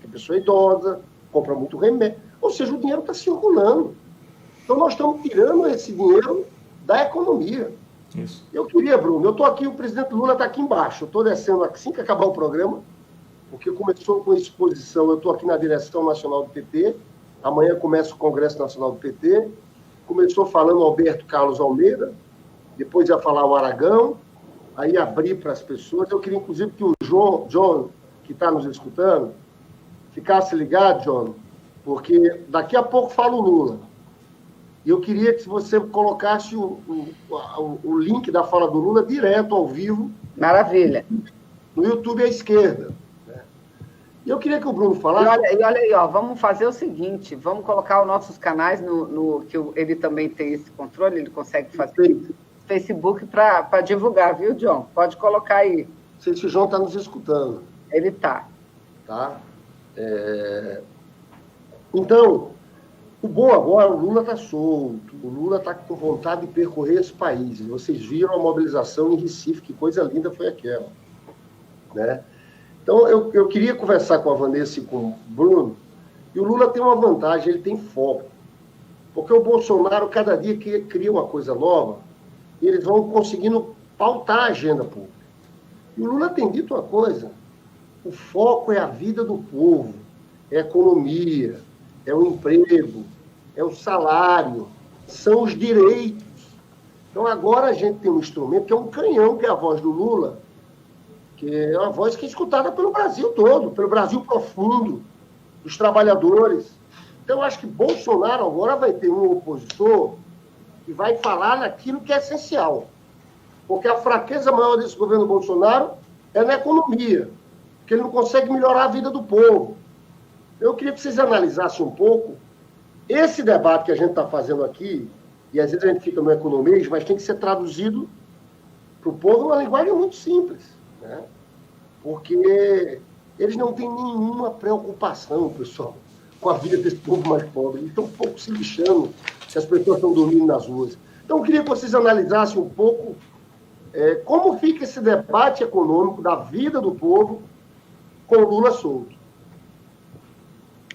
que é pessoa idosa, compra muito remédio. Ou seja, o dinheiro está circulando. Então, nós estamos tirando esse dinheiro da economia. Isso. Eu queria, Bruno, eu estou aqui, o presidente Lula está aqui embaixo, eu estou descendo assim que acabar o programa, porque começou com exposição, eu estou aqui na direção nacional do PT, amanhã começa o Congresso Nacional do PT, começou falando Alberto Carlos Almeida, depois ia falar o Aragão, aí abrir para as pessoas. Eu queria, inclusive, que o John, que está nos escutando, ficasse ligado, John, porque daqui a pouco fala o Lula. E eu queria que você colocasse o link da fala do Lula direto, ao vivo. Maravilha. No YouTube à esquerda. Né? E eu queria que o Bruno falasse... E olha aí, ó, vamos fazer o seguinte, vamos colocar os nossos canais, que ele também tem esse controle, ele consegue fazer isso. Facebook para divulgar, viu, John? Pode colocar aí. Não sei se o João está nos escutando. Ele está. Tá? Então, o bom agora, o Lula está solto, o Lula está com vontade de percorrer esse país. Vocês viram a mobilização em Recife, que coisa linda foi aquela. Né? Então, eu queria conversar com a Vanessa e com o Bruno, e o Lula tem uma vantagem, ele tem foco. Porque o Bolsonaro, cada dia que cria uma coisa nova, eles vão conseguindo pautar a agenda pública. E o Lula tem dito uma coisa, o foco é a vida do povo, é a economia, é o emprego, é o salário, são os direitos. Então agora a gente tem um instrumento que é um canhão, que é a voz do Lula, que é uma voz que é escutada pelo Brasil todo, pelo Brasil profundo, dos trabalhadores. Então eu acho que Bolsonaro agora vai ter um opositor que vai falar naquilo que é essencial. Porque a fraqueza maior desse governo Bolsonaro é na economia, porque ele não consegue melhorar a vida do povo. Eu queria que vocês analisassem um pouco esse debate que a gente está fazendo aqui, e às vezes a gente fica no economês, mas tem que ser traduzido para o povo numa linguagem muito simples, né? Porque eles não têm nenhuma preocupação, pessoal, com a vida desse povo mais pobre. Eles estão um pouco se lixando se as pessoas estão dormindo nas ruas. Então, eu queria que vocês analisassem um pouco como fica esse debate econômico da vida do povo com o Lula solto.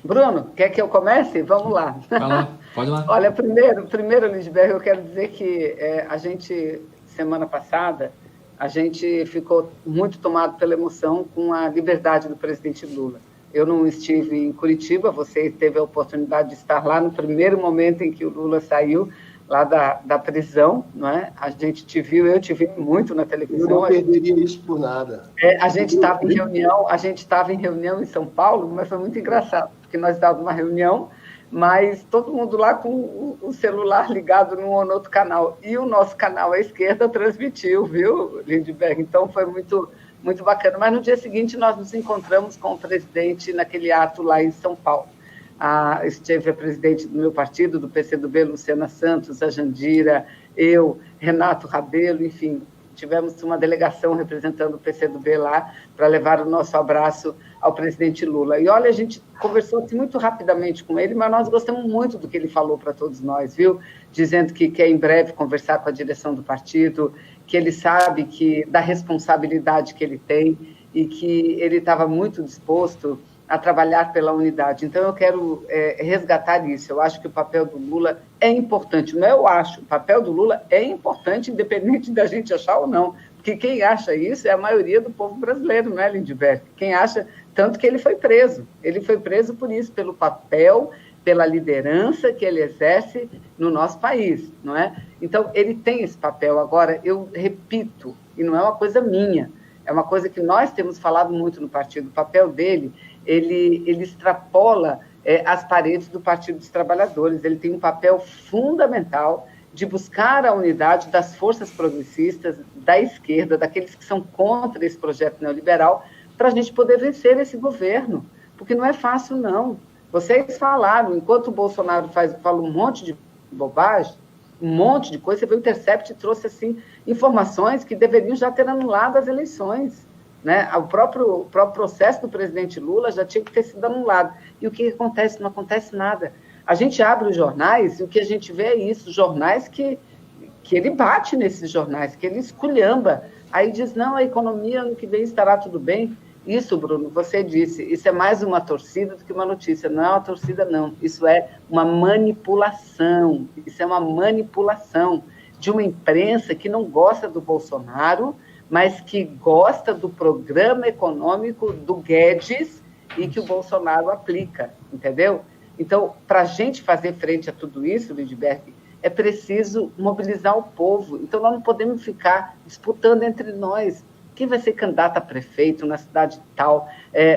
Bruno, quer que eu comece? Vamos lá. Vai lá, pode ir lá. Olha, primeiro, Lisberg, eu quero dizer que a gente, semana passada, a gente ficou muito tomado pela emoção com a liberdade do presidente Lula. Eu não estive em Curitiba, você teve a oportunidade de estar lá no primeiro momento em que o Lula saiu lá da prisão, não é? A gente te viu, eu te vi muito na televisão. Eu não perderia isso por nada. A gente estava em reunião em São Paulo, mas foi muito engraçado, porque nós estávamos numa reunião, mas todo mundo lá com o celular ligado num ou no outro canal. E o nosso canal à esquerda transmitiu, viu, Lindbergh? Então foi muito, muito bacana. Mas no dia seguinte nós nos encontramos com o presidente naquele ato lá em São Paulo. Esteve a presidente do meu partido, do PCdoB, Luciana Santos, a Jandira, eu, Renato Rabelo, enfim, tivemos uma delegação representando o PCdoB lá para levar o nosso abraço ao presidente Lula. E olha, a gente conversou assim, muito rapidamente com ele, mas nós gostamos muito do que ele falou para todos nós, viu? Dizendo que quer em breve conversar com a direção do partido, que ele sabe da responsabilidade que ele tem e que ele estava muito disposto a trabalhar pela unidade. Então, eu quero resgatar isso. Eu acho que o papel do Lula é importante. Não é eu acho, o papel do Lula é importante, independente da gente achar ou não. Porque quem acha isso é a maioria do povo brasileiro, não é, Lindbergh? Quem acha, tanto que ele foi preso. Ele foi preso por isso, pelo papel, pela liderança que ele exerce no nosso país, não é? Então, ele tem esse papel. Agora, eu repito, e não é uma coisa minha, é uma coisa que nós temos falado muito no partido, o papel dele, ele extrapola as paredes do Partido dos Trabalhadores, ele tem um papel fundamental de buscar a unidade das forças progressistas, da esquerda, daqueles que são contra esse projeto neoliberal, para a gente poder vencer esse governo, porque não é fácil, não. Vocês falaram, enquanto o Bolsonaro fala um monte de bobagem, um monte de coisa, você viu, o Intercept trouxe assim, informações que deveriam já ter anulado as eleições. Né? O próprio processo do presidente Lula já tinha que ter sido anulado. E o que acontece? Não acontece nada. A gente abre os jornais e o que a gente vê é isso, jornais que ele bate nesses jornais, que ele esculhamba. Aí diz, não, a economia ano que vem estará tudo bem. Isso, Bruno, você disse, isso é mais uma torcida do que uma notícia. Não é uma torcida, não. Isso é uma manipulação. Isso é uma manipulação de uma imprensa que não gosta do Bolsonaro, mas que gosta do programa econômico do Guedes e que o Bolsonaro aplica, entendeu? Então, para a gente fazer frente a tudo isso, Lindbergh, é preciso mobilizar o povo. Então, nós não podemos ficar disputando entre nós. Quem vai ser candidato a prefeito na cidade tal,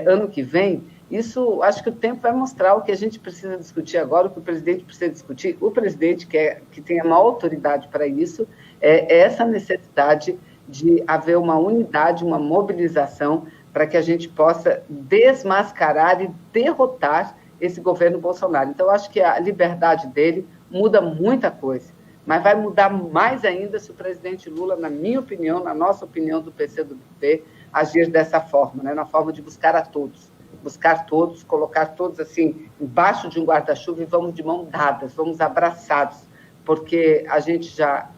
ano que vem? Isso, acho que o tempo vai mostrar o que a gente precisa discutir agora, o que o presidente precisa discutir. O presidente, que tem a maior autoridade para isso, é essa necessidade de haver uma unidade, uma mobilização, para que a gente possa desmascarar e derrotar esse governo Bolsonaro. Então, acho que a liberdade dele muda muita coisa, mas vai mudar mais ainda se o presidente Lula, na minha opinião, na nossa opinião do PCdoB, agir dessa forma, né? Na forma de buscar todos, colocar todos assim, embaixo de um guarda-chuva e vamos de mão dadas, vamos abraçados, porque a gente já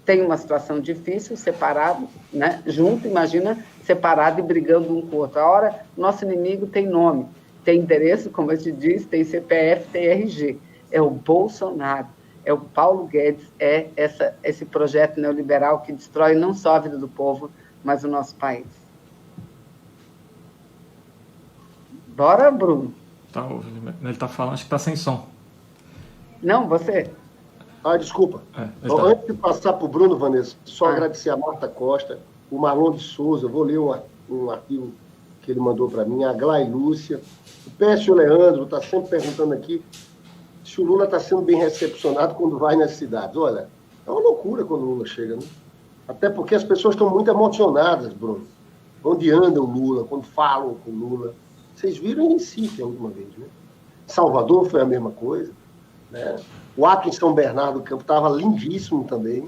tem uma situação difícil, separado, né? Junto, imagina, separado e brigando um com o outro. A hora, nosso inimigo tem nome, tem endereço, como eu te disse, tem CPF, tem RG. É o Bolsonaro, é o Paulo Guedes, é esse projeto neoliberal que destrói não só a vida do povo, mas o nosso país. Bora, Bruno? Ele está falando, acho que está sem som. Não, você... Desculpa. Antes de passar para o Bruno, Vanessa, só agradecer a Marta Costa, o Marlon de Souza, vou ler um artigo que ele mandou para mim, a Glai Lúcia, o Pécio Leandro está sempre perguntando aqui se o Lula está sendo bem recepcionado quando vai nas cidades. Olha, é uma loucura quando o Lula chega, né? Até porque as pessoas estão muito emocionadas, Bruno. Onde anda o Lula, quando falam com o Lula. Vocês viram em Recife alguma vez, né? Salvador foi a mesma coisa, né? O ato em São Bernardo do Campo estava lindíssimo também.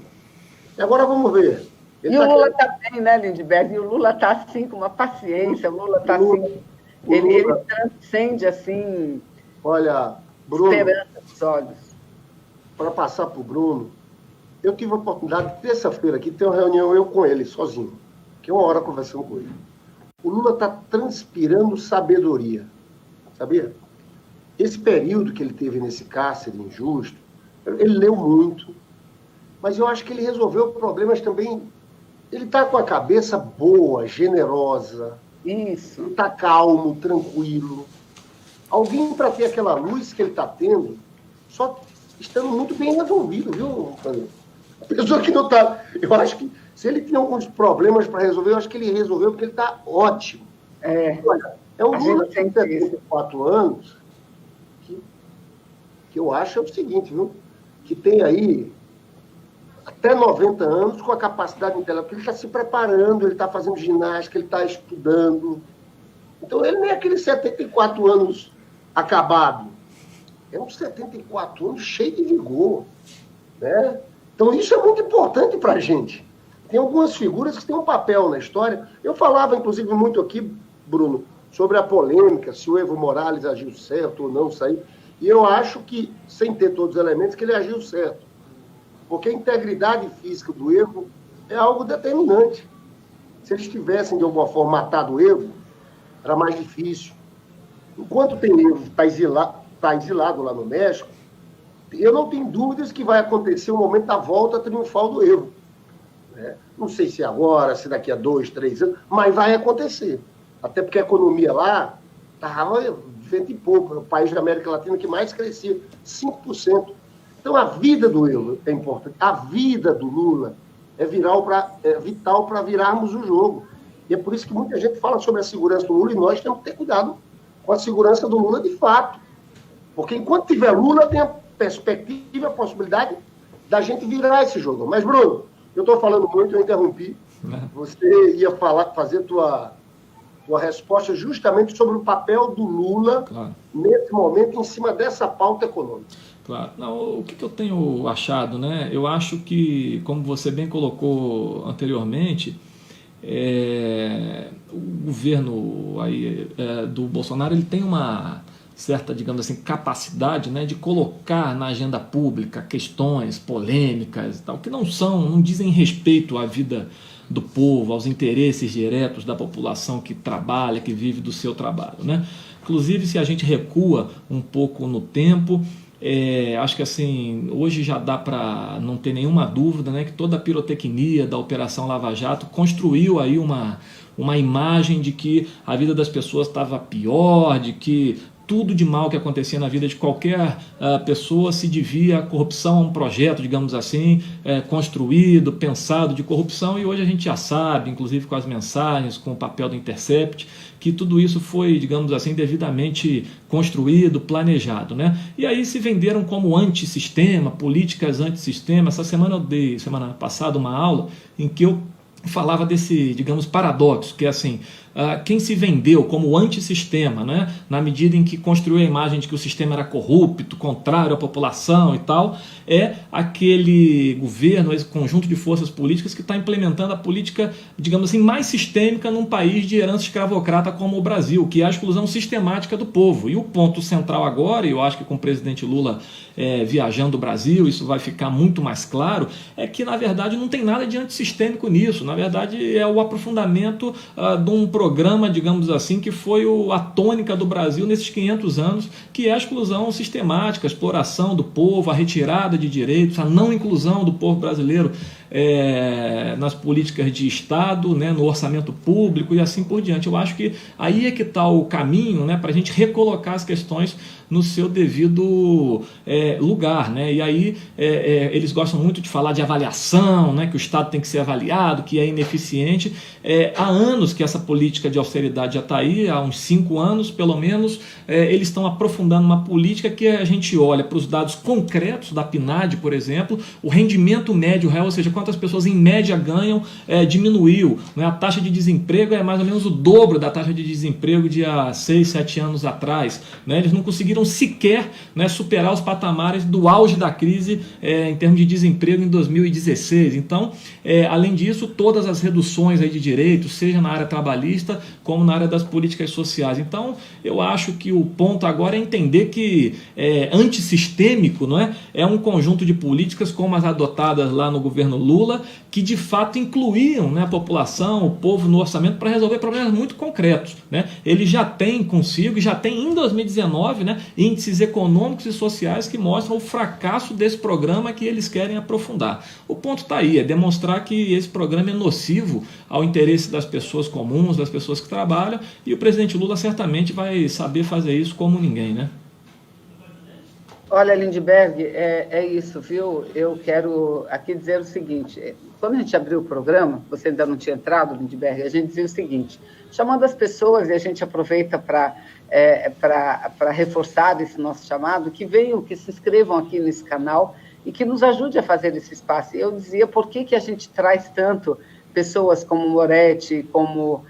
E agora vamos ver. O Lula está bem, né, Lindbergh? E o Lula está assim, com uma paciência. O Lula está assim... Ele transcende, assim... Olha, Bruno... Esperança dos olhos. Para passar para o Bruno, eu tive a oportunidade, terça-feira aqui, ter uma reunião eu com ele, sozinho. Fiquei uma hora conversando com ele. O Lula está transpirando sabedoria. Sabia? Esse período que ele teve nesse cárcere injusto, ele leu muito, mas eu acho que ele resolveu problemas também. Ele está com a cabeça boa, generosa. Isso. Ele está calmo, tranquilo. Alguém para ter aquela luz que ele está tendo, só estando muito bem resolvido, viu, Fernando? A pessoa que não está... Eu acho que se ele tinha alguns problemas para resolver, eu acho que ele resolveu porque ele está ótimo. Olha, é um Lula de 74 anos que eu acho é o seguinte, viu? Que tem aí até 90 anos com a capacidade intelectual, ele está se preparando, ele está fazendo ginástica, ele está estudando. Então, ele nem é aqueles 74 anos acabado. É uns 74 anos cheio de vigor. Né? Então, isso é muito importante para a gente. Tem algumas figuras que têm um papel na história. Eu falava, inclusive, muito aqui, Bruno, sobre a polêmica, se o Evo Morales agiu certo ou não, sair. E eu acho que, sem ter todos os elementos, que ele agiu certo. Porque a integridade física do Evo é algo determinante. Se eles tivessem, de alguma forma, matado o Evo, era mais difícil. Enquanto tem Evo tá exilado lá no México, eu não tenho dúvidas que vai acontecer o momento da volta triunfal do Evo. Né? Não sei se agora, se daqui a 2, 3 anos, mas vai acontecer. Até porque a economia lá estava vento e pouco, é o país da América Latina que mais crescia, 5%. Então a vida do Evo é importante, a vida do Lula é vital para virarmos o jogo. E é por isso que muita gente fala sobre a segurança do Lula, e nós temos que ter cuidado com a segurança do Lula de fato. Porque enquanto tiver Lula, tem a perspectiva, a possibilidade da gente virar esse jogo. Mas, Bruno, eu estou falando muito, eu interrompi. Você ia fazer tua resposta justamente sobre o papel do Lula, claro, nesse momento, em cima dessa pauta econômica. Claro. Não, o que eu tenho achado, né? Eu acho que, como você bem colocou anteriormente, o governo aí, do Bolsonaro, ele tem uma certa, digamos assim, capacidade, né, de colocar na agenda pública questões polêmicas, tal, que não dizem respeito à vida do povo, aos interesses diretos da população que trabalha, que vive do seu trabalho, né? Inclusive, se a gente recua um pouco no tempo, acho que assim, hoje já dá para não ter nenhuma dúvida, né, que toda a pirotecnia da Operação Lava Jato construiu aí uma imagem de que a vida das pessoas estava pior, de que tudo de mal que acontecia na vida de qualquer pessoa se devia à corrupção, a um projeto, digamos assim, construído, pensado de corrupção, e hoje a gente já sabe, inclusive com as mensagens, com o papel do Intercept, que tudo isso foi, digamos assim, devidamente construído, planejado, né? E aí se venderam como antissistema, políticas antissistema. Essa semana eu dei, semana passada, uma aula em que eu falava desse, digamos, paradoxo, que é assim, quem se vendeu como antissistema, né, na medida em que construiu a imagem de que o sistema era corrupto, contrário à população e tal, é aquele governo, esse conjunto de forças políticas que está implementando a política, digamos assim, mais sistêmica num país de herança escravocrata como o Brasil, que é a exclusão sistemática do povo. E o ponto central agora, e eu acho que com o presidente Lula viajando o Brasil, isso vai ficar muito mais claro, é que na verdade não tem nada de antissistêmico nisso. Na verdade é o aprofundamento de um programa, digamos assim, que foi a tônica do Brasil nesses 500 anos, que é a exclusão sistemática, a exploração do povo, a retirada de direitos, a não inclusão do povo brasileiro nas políticas de Estado, né, no orçamento público e assim por diante. Eu acho que aí é que está o caminho, né, para a gente recolocar as questões no seu devido lugar, né? E aí eles gostam muito de falar de avaliação, né, que o Estado tem que ser avaliado, que é ineficiente. Há anos que essa política de austeridade já está aí, há uns 5 anos pelo menos, eles estão aprofundando uma política que a gente olha para os dados concretos da PNAD, por exemplo, o rendimento médio real, ou seja, quantas pessoas em média ganham, diminuiu, né? A taxa de desemprego é mais ou menos o dobro da taxa de desemprego de há 6, 7 anos atrás, né? Eles não conseguiram sequer, né, superar os patamares do auge da crise em termos de desemprego em 2016. Então, além disso, todas as reduções aí de direitos, seja na área trabalhista como na área das políticas sociais. Então, eu acho que o ponto agora é entender que antissistêmico, não é um conjunto de políticas como as adotadas lá no governo Lula, que de fato incluíam, né, a população, o povo no orçamento para resolver problemas muito concretos, né? Ele já tem consigo, já tem em 2019, né, índices econômicos e sociais que mostram o fracasso desse programa que eles querem aprofundar. O ponto está aí, é demonstrar que esse programa é nocivo ao interesse das pessoas comuns, das pessoas que trabalham, e o presidente Lula certamente vai saber fazer isso como ninguém, né? Olha, Lindbergh, é isso, viu? Eu quero aqui dizer o seguinte, quando a gente abriu o programa, você ainda não tinha entrado, Lindbergh, a gente dizia o seguinte, chamando as pessoas, e a gente aproveita para reforçar esse nosso chamado, que venham, que se inscrevam aqui nesse canal e que nos ajude a fazer esse espaço. E eu dizia, por que a gente traz tanto pessoas como Moretti, como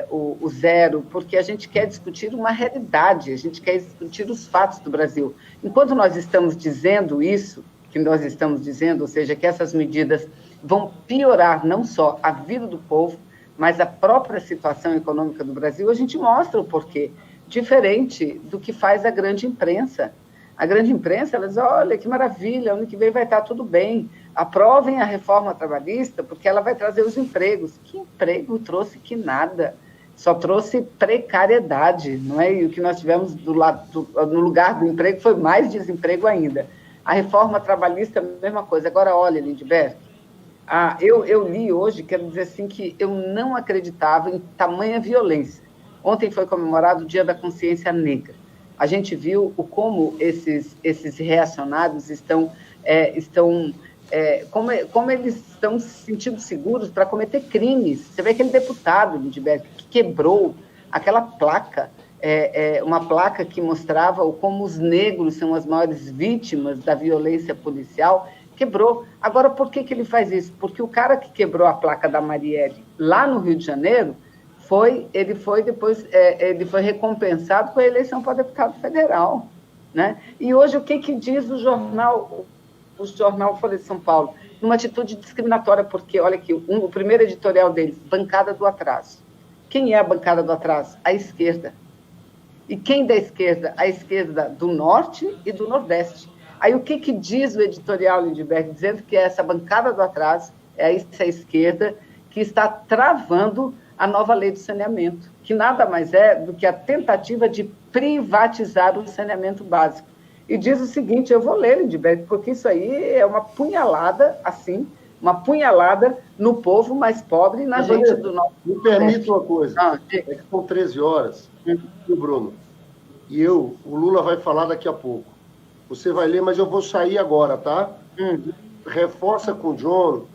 o Zero, porque a gente quer discutir uma realidade, a gente quer discutir os fatos do Brasil. Enquanto nós estamos dizendo isso, que nós estamos dizendo, ou seja, que essas medidas vão piorar não só a vida do povo, mas a própria situação econômica do Brasil, a gente mostra o porquê, diferente do que faz a grande imprensa. A grande imprensa, ela diz, olha, que maravilha, ano que vem vai estar tudo bem, aprovem a reforma trabalhista, porque ela vai trazer os empregos. Que emprego trouxe que nada? só trouxe precariedade, não é? E o que nós tivemos no lugar do emprego foi mais desemprego ainda. A reforma trabalhista, mesma coisa. Agora, olha, Lindbergh, eu li hoje, quero dizer assim, que eu não acreditava em tamanha violência. Ontem foi comemorado o Dia da Consciência Negra. A gente viu como esses reacionários como eles estão se sentindo seguros para cometer crimes. Você vê aquele deputado, Lindbergh, que quebrou aquela placa, uma placa que mostrava como os negros são as maiores vítimas da violência policial, quebrou. Agora, por que ele faz isso? Porque o cara que quebrou a placa da Marielle lá no Rio de Janeiro, ele foi recompensado com a eleição para deputado federal, né? E hoje, o que diz o jornal Folha de São Paulo? Numa atitude discriminatória, porque, olha aqui, o primeiro editorial deles, bancada do atraso. Quem é a bancada do atraso? A esquerda. E quem da esquerda? A esquerda do norte e do nordeste. Aí o que diz o editorial, Lindbergh? Dizendo que essa bancada do atraso é essa esquerda que está travando a nova lei do saneamento, que nada mais é do que a tentativa de privatizar o saneamento básico. E diz o seguinte, eu vou ler, Lindbergh, porque isso aí é uma punhalada, assim, uma punhalada no povo mais pobre e na gente do nosso... Me permite uma coisa, é que são 13 horas, Bruno, e o Lula vai falar daqui a pouco. Você vai ler, mas eu vou sair agora, tá? Reforça com o John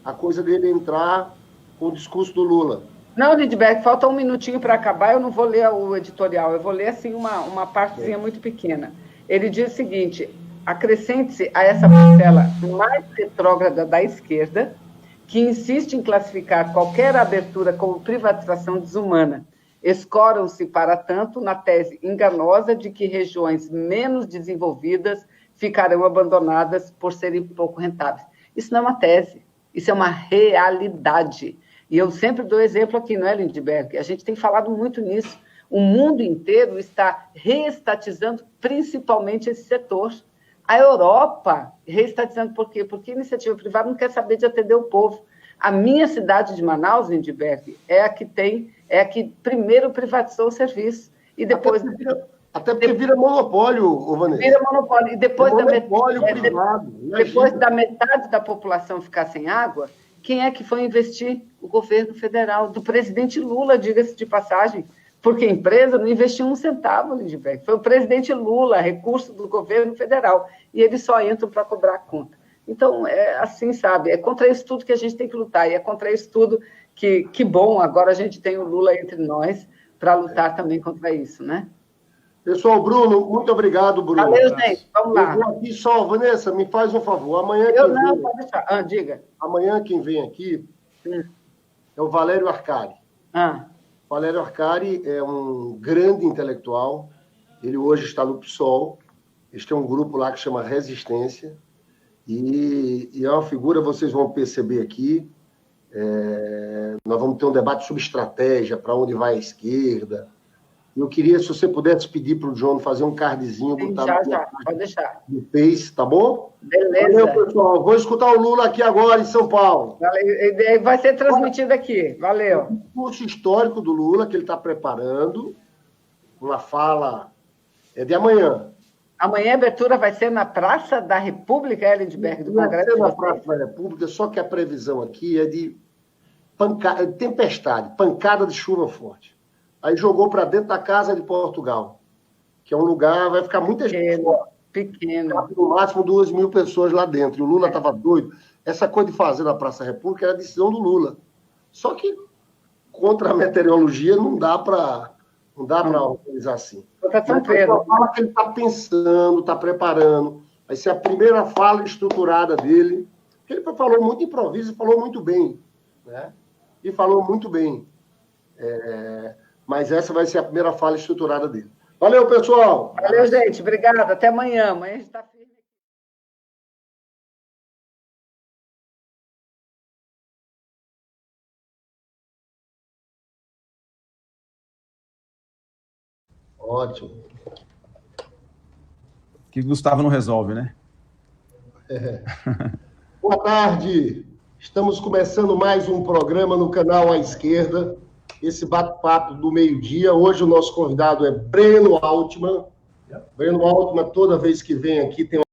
a coisa dele entrar com o discurso do Lula. Não, Lindbergh, falta um minutinho para acabar, eu não vou ler o editorial, eu vou ler, assim, uma partezinha muito pequena. Ele diz o seguinte, acrescente-se a essa parcela mais retrógrada da esquerda, que insiste em classificar qualquer abertura como privatização desumana. Escoram-se, para tanto, na tese enganosa de que regiões menos desenvolvidas ficarão abandonadas por serem pouco rentáveis. Isso não é uma tese, isso é uma realidade. E eu sempre dou exemplo aqui, não é, Lindbergh? A gente tem falado muito nisso. O mundo inteiro está reestatizando principalmente esse setor. A Europa reestatizando por quê? Porque a iniciativa privada não quer saber de atender o povo. A minha cidade de Manaus, Lindbergh, é a que primeiro privatizou o serviço. E depois... Até porque vira monopólio, Vanessa. Vira monopólio. E depois, privado, depois da metade da população ficar sem água, quem é que foi investir? O governo federal, do presidente Lula, diga-se de passagem, porque a empresa não investiu um centavo, Lindbergh. Foi o presidente Lula, recurso do governo federal, e eles só entram para cobrar a conta. Então, é assim, sabe, é contra isso tudo que a gente tem que lutar, e é contra isso tudo que bom, agora a gente tem o Lula entre nós para lutar também contra isso, né? Pessoal, Bruno, muito obrigado, Bruno. Valeu, gente, vamos lá. Eu vou aqui só, Vanessa, me faz um favor. Amanhã pode deixar. Diga. Amanhã quem vem aqui é o Valério Arcari. Valério Arcari é um grande intelectual, ele hoje está no PSOL, eles têm um grupo lá que chama Resistência, e é uma figura, vocês vão perceber aqui, nós vamos ter um debate sobre estratégia, para onde vai a esquerda. Eu queria, se você pudesse pedir para o John fazer um cardzinho, sim, botar já, pode deixar. No Face, tá bom? Beleza. Valeu, pessoal. Vou escutar o Lula aqui agora, em São Paulo. Vai ser transmitido aqui. Valeu. O curso histórico do Lula, que ele está preparando, uma fala de amanhã. Amanhã a abertura vai ser na Praça da República, Lindbergh, do Congresso. Vai ser na Praça da República, só que a previsão aqui é de tempestade, pancada de chuva forte. Aí jogou para dentro da Casa de Portugal, que é um lugar, vai ficar muita gente. Pequeno. No máximo 2.000 pessoas lá dentro. E o Lula estava doido. Essa coisa de fazer na Praça da República era a decisão do Lula. Só que, contra a meteorologia, não dá para organizar assim. Fala que ele está pensando, está preparando. Vai ser a primeira fala estruturada dele. Ele falou muito improviso e falou muito bem. Né? E falou muito bem. Mas essa vai ser a primeira fala estruturada dele. Valeu, pessoal! Valeu, gente. Obrigado. Até amanhã. Amanhã a gente está firme. Ótimo. Que Gustavo não resolve, né? Boa tarde. Estamos começando mais um programa no canal À Esquerda. esse bate-papo do meio-dia. Hoje o nosso convidado é Breno Altman. Breno Altman, toda vez que vem aqui, tem